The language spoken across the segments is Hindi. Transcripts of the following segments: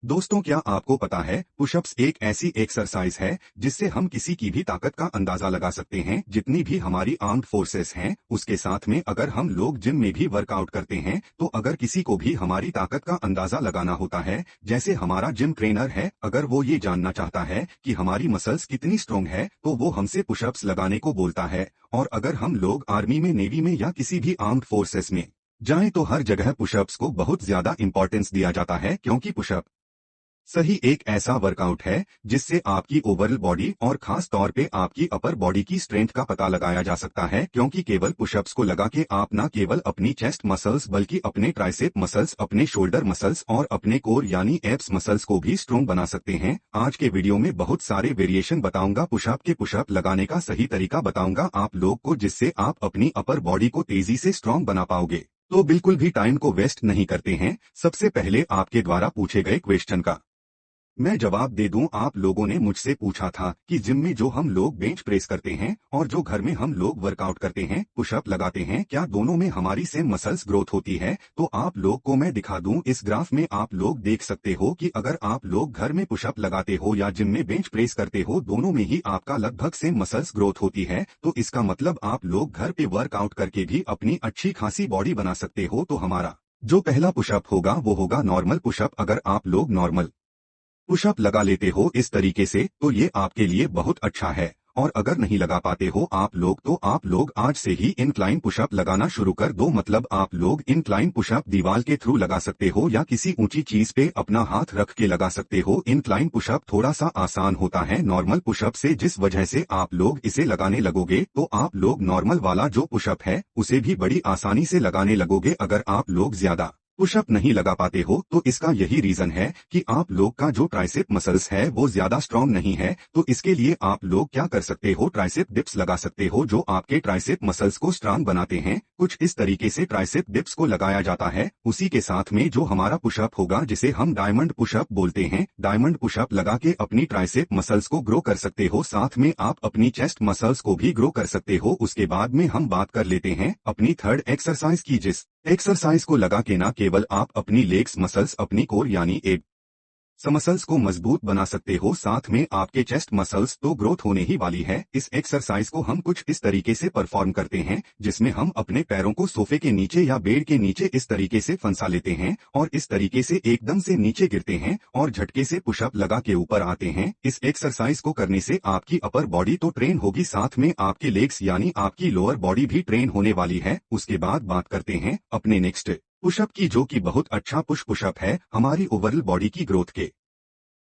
दोस्तों, क्या आपको पता है पुशअप्स एक ऐसी एक्सरसाइज है जिससे हम किसी की भी ताकत का अंदाजा लगा सकते हैं। जितनी भी हमारी आर्म्ड फोर्सेस हैं उसके साथ में अगर हम लोग जिम में भी वर्कआउट करते हैं तो अगर किसी को भी हमारी ताकत का अंदाजा लगाना होता है, जैसे हमारा जिम ट्रेनर है, अगर वो ये जानना चाहता है कि हमारी मसल्स कितनी स्ट्रोंग है तो वो हमसे पुशअप्स लगाने को बोलता है। और अगर हम लोग आर्मी में, नेवी में या किसी भी आर्म्ड फोर्सेस में जाएं तो हर जगह पुशअप्स को बहुत ज्यादा इंपॉर्टेंस दिया जाता है, क्योंकि पुशअप सही एक ऐसा वर्कआउट है जिससे आपकी ओवरऑल बॉडी और खास तौर पे आपकी अपर बॉडी की स्ट्रेंथ का पता लगाया जा सकता है। क्योंकि केवल पुशअप्स को लगा के आप न केवल अपनी चेस्ट मसल्स बल्कि अपने ट्राइसेप मसल्स, अपने शोल्डर मसल्स और अपने कोर यानी एब्स मसल्स को भी स्ट्रोंग बना सकते हैं। आज के वीडियो में बहुत सारे वेरिएशन बताऊंगा, पुशअप लगाने का सही तरीका बताऊंगा आप लोग को, जिससे आप अपनी अपर बॉडी को तेजी से स्ट्रांग बना पाओगे। तो बिल्कुल भी टाइम को वेस्ट नहीं करते हैं। सबसे पहले आपके द्वारा पूछे गए क्वेश्चन का मैं जवाब दे दूं। आप लोगों ने मुझसे पूछा था कि जिम में जो हम लोग बेंच प्रेस करते हैं और जो घर में हम लोग वर्कआउट करते हैं, पुशअप लगाते हैं, क्या दोनों में हमारी सेम मसल्स ग्रोथ होती है? तो आप लोग को मैं दिखा दूं। इस ग्राफ में आप लोग देख सकते हो कि अगर आप लोग घर में पुशअप लगाते हो या जिम में बेंच प्रेस करते हो, दोनों में ही आपका लगभग सेम मसल्स ग्रोथ होती है। तो इसका मतलब आप लोग घर पे वर्कआउट करके भी अपनी अच्छी खासी बॉडी बना सकते हो। तो हमारा जो पहला पुशअप होगा वो होगा नॉर्मल पुशअप। अगर आप लोग नॉर्मल पुशअप लगा लेते हो इस तरीके से तो ये आपके लिए बहुत अच्छा है। और अगर नहीं लगा पाते हो आप लोग तो आप लोग आज से ही इनक्लाइन पुशअप लगाना शुरू कर दो। मतलब आप लोग इनक्लाइन पुशअप दीवार के थ्रू लगा सकते हो या किसी ऊंची चीज पे अपना हाथ रख के लगा सकते हो। इनक्लाइन पुशअप थोड़ा सा आसान होता है नॉर्मल पुशअप से, जिस वजह से आप लोग इसे लगाने लगोगे तो आप लोग नॉर्मल वाला जो पुशअप है उसे भी बड़ी आसानी से लगाने लगोगे। अगर आप लोग ज्यादा पुशअप नहीं लगा पाते हो तो इसका यही रीजन है कि आप लोग का जो ट्राइसेप मसल्स है वो ज्यादा स्ट्रांग नहीं है। तो इसके लिए आप लोग क्या कर सकते हो, ट्राइसेप डिप्स लगा सकते हो जो आपके ट्राइसेप मसल्स को स्ट्रांग बनाते हैं। कुछ इस तरीके से ट्राइसेप डिप्स को लगाया जाता है। उसी के साथ में जो हमारा पुशअप होगा जिसे हम डायमंड पुशअप बोलते हैं, डायमंड पुशअप लगा के अपनी ट्राइसेप मसल्स को ग्रो कर सकते हो। साथ में आप अपनी चेस्ट मसल्स को भी ग्रो कर सकते हो। उसके बाद में हम बात कर लेते हैं अपनी थर्ड एक्सरसाइज की, जिस एक्सरसाइज को लगा के ना केवल आप अपनी लेग्स मसल्स, अपनी कोर यानी एब मसल्स को मजबूत बना सकते हो, साथ में आपके चेस्ट मसल्स तो ग्रोथ होने ही वाली है। इस एक्सरसाइज को हम कुछ इस तरीके से परफॉर्म करते हैं जिसमें हम अपने पैरों को सोफे के नीचे या बेड के नीचे इस तरीके से फंसा लेते हैं और इस तरीके से एकदम से नीचे गिरते हैं और झटके से पुशअप लगा के ऊपर आते हैं। इस एक्सरसाइज को करने से आपकी अपर बॉडी तो ट्रेन होगी, साथ में आपके लेग्स यानी आपकी लोअर बॉडी भी ट्रेन होने वाली है। उसके बाद बात करते हैं अपने नेक्स्ट पुशअप की, जो कि बहुत अच्छा पुशअप है हमारी ओवरऑल बॉडी की ग्रोथ के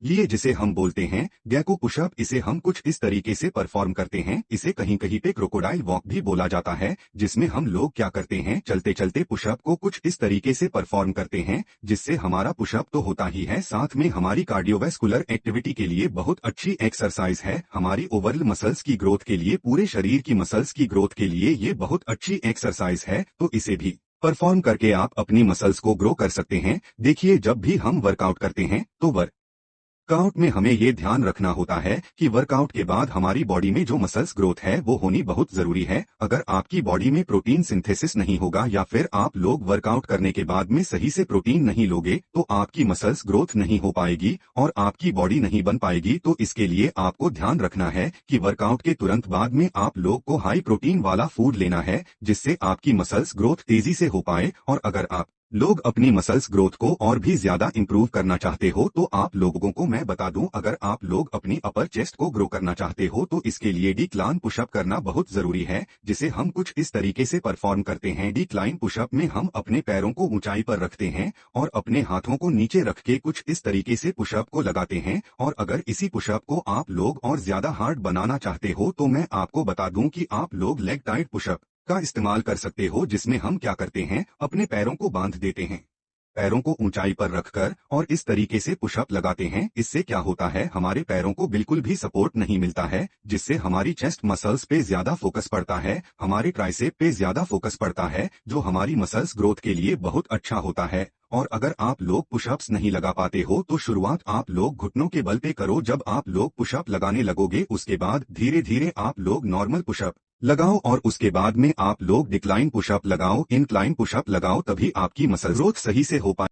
लिए, जिसे हम बोलते हैं गैको पुशअप। इसे हम कुछ इस तरीके से परफॉर्म करते हैं। इसे कहीं कहीं पे क्रोकोडाइल वॉक भी बोला जाता है, जिसमें हम लोग क्या करते हैं, चलते चलते पुशअप को कुछ इस तरीके से परफॉर्म करते हैं जिससे हमारा पुशअप तो होता ही है, साथ में हमारी कार्डियोवैस्कुलर एक्टिविटी के लिए बहुत अच्छी एक्सरसाइज है। हमारी ओवरऑल मसल्स की ग्रोथ के लिए, पूरे शरीर की मसल्स की ग्रोथ के लिए ये बहुत अच्छी एक्सरसाइज है। तो इसे भी परफॉर्म करके आप अपनी मसल्स को ग्रो कर सकते हैं। देखिए, जब भी हम वर्कआउट करते हैं तो वर्कआउट में हमें ये ध्यान रखना होता है कि वर्कआउट के बाद हमारी बॉडी में जो मसल्स ग्रोथ है वो होनी बहुत जरूरी है। अगर आपकी बॉडी में प्रोटीन सिंथेसिस नहीं होगा या फिर आप लोग वर्कआउट करने के बाद में सही से प्रोटीन नहीं लोगे तो आपकी मसल्स ग्रोथ नहीं हो पाएगी और आपकी बॉडी नहीं बन पाएगी। तो इसके लिए आपको ध्यान रखना है कि वर्कआउट के तुरंत बाद में आप लोग को हाई प्रोटीन वाला फूड लेना है जिससे आपकी मसल्स ग्रोथ तेजी से हो पाए। और अगर आप लोग अपनी मसल्स ग्रोथ को और भी ज्यादा इंप्रूव करना चाहते हो तो आप लोगों को मैं बता दूं, अगर आप लोग अपनी अपर चेस्ट को ग्रो करना चाहते हो तो इसके लिए डिक्लाइन पुशअप करना बहुत जरूरी है, जिसे हम कुछ इस तरीके से परफॉर्म करते हैं। डिक्लाइन पुशअप में हम अपने पैरों को ऊंचाई पर रखते हैं और अपने हाथों को नीचे रख के कुछ इस तरीके से पुशअप को लगाते हैं। और अगर इसी पुशअप को आप लोग और ज्यादा हार्ड बनाना चाहते हो तो मैं आपको बता दूं कि आप लोग लेग टाइट पुशअप का इस्तेमाल कर सकते हो, जिसमें हम क्या करते हैं, अपने पैरों को बांध देते हैं, पैरों को ऊंचाई पर रखकर और इस तरीके से पुशअप लगाते हैं। इससे क्या होता है, हमारे पैरों को बिल्कुल भी सपोर्ट नहीं मिलता है, जिससे हमारी चेस्ट मसल्स पे ज्यादा फोकस पड़ता है, हमारे ट्राइसेप पे ज्यादा फोकस पड़ता है, जो हमारी मसल्स ग्रोथ के लिए बहुत अच्छा होता है। और अगर आप लोग पुशअप्स नहीं लगा पाते हो तो शुरुआत आप लोग घुटनों के बल पे करो। जब आप लोग पुशअप लगाने लगोगे उसके बाद धीरे धीरे आप लोग नॉर्मल पुशअप लगाओ और उसके बाद में आप लोग डिक्लाइन पुशअप लगाओ, इनक्लाइन पुशअप लगाओ, तभी आपकी मसल ग्रोथ सही से हो पाए।